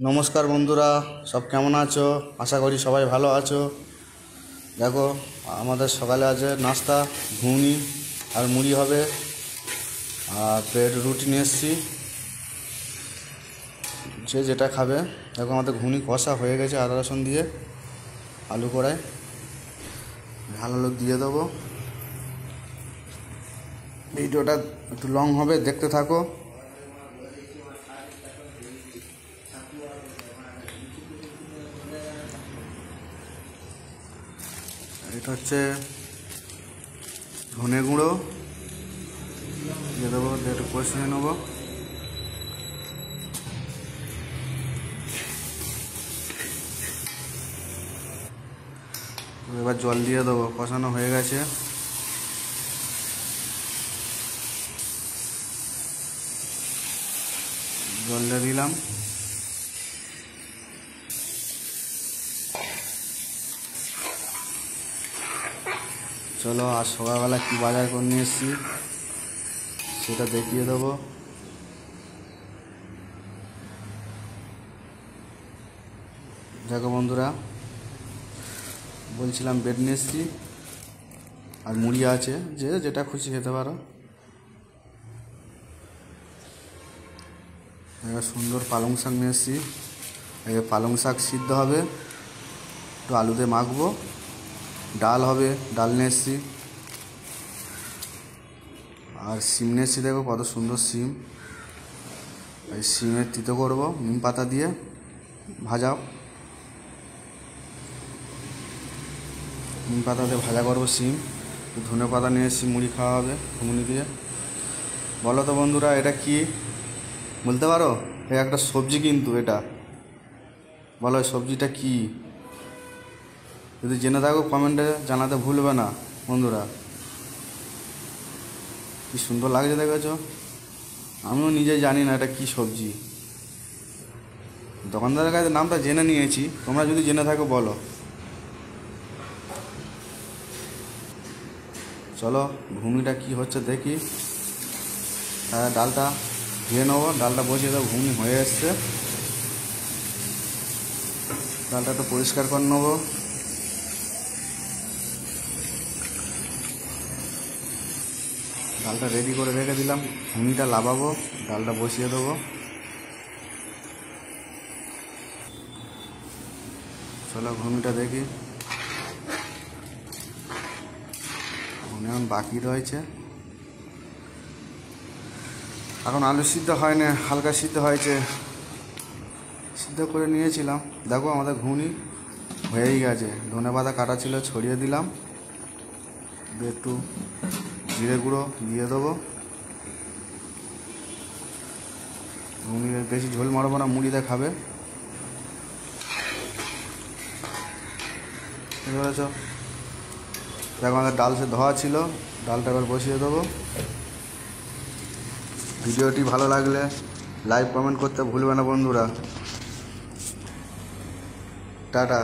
নমস্কার বন্ধুরা, সব কেমন আছো? আশা করি সবাই ভালো আছো। দেখো, আমাদের সকালে আছে নাস্তা ঘুগনি আর মুড়ি হবে, আর ব্রেড রুটি নিয়ে এসেছি, যে যেটা খাবে। দেখো, আমাদের ঘুগনি কষা হয়ে গেছে আদা রসুন দিয়ে, আলু কড়াই ঝাল আলু দিয়ে দেবো। ভিডিওটা একটু লং হবে, দেখতে থাকো। এটা হচ্ছে ধনে গুঁড়ো দিয়ে দেবো, একটু কষিয়ে নেবো। এবার জল দিয়ে দেবো, কষানো হয়ে গেছে। জল দিয়ে দিলাম। চলো, আজ সকালবেলা কী বাজার করে নিয়ে এসেছি সেটা দেখিয়ে দেবো। দেখো বন্ধুরা, বলছিলাম ব্রেড নিয়ে এসেছি আর মুড়ি আছে, যে যেটা খুশি খেতে পারো। একটা সুন্দর পালং শাক নিয়ে এসেছি। পালং শাক সিদ্ধ হবে, একটু আলুতে মাখবো। ডাল হবে, ডাল নিয়ে এসেছি। আর সিম নিয়ে এসেছি, দেখো কত সুন্দর সিম। এই সিমের তিতো করবো নিম পাতা দিয়ে, ভাজা নিম পাতা দিয়ে ভাজা করবো সিম। ধনে পাতা নিয়ে এসেছি, মুড়ি খাওয়া হবে ঘুগনি দিয়ে। বলো তো বন্ধুরা, এটা কি বলতে পারো? এটা একটা সবজি, কিন্তু এটা বলো সবজিটা কি? যদি জেনে থাকো কমেন্টে জানাতে ভুলবে না বন্ধুরা। কি সুন্দর লাগছে দেখেছো? আমিও নিজে জানি না এটা কি সবজি। দোকানদারের কাছে নামটা জেনে নিয়েছি, তোমরা যদি জেনে থাকো বলো। চলো, ঘুগনিটা কি হচ্ছে দেখি। ডালটা ধুয়ে নেবো, ডালটা বসিয়ে দেবো। ঘুগনি হয়ে এসছে, ডালটা একটু পরিষ্কার করে নেবো। ডালটা রেডি করে রেখে দিলাম, ঘুগনিটা লাবাবো, ডালটা বসিয়ে দেবো। চলো ঘুগনিটা দেখি। ঘুগনি এখন বাকি রয়েছে, এখন আলু সিদ্ধ হয়নি, হালকা সিদ্ধ হয়েছে। সিদ্ধ করে নিয়েছিলাম। দেখো আমাদের ঘুগনি হয়েই গেছে। ধনে পাতা কাটা ছিল, ছড়িয়ে দিলাম। একটু জিরে গুঁড়ো দিয়ে দেবো। ঘুগনি বেশি ঝোল মারবো না, মুড়িতে খাবে, বুঝতে পেরেছ? দেখো আমাদের ডাল সে ধোয়া ছিল, ডালটা এবার বসিয়ে দেবো। ভিডিওটি ভালো লাগলে লাইক কমেন্ট করতে ভুলবে না বন্ধুরা। টাটা।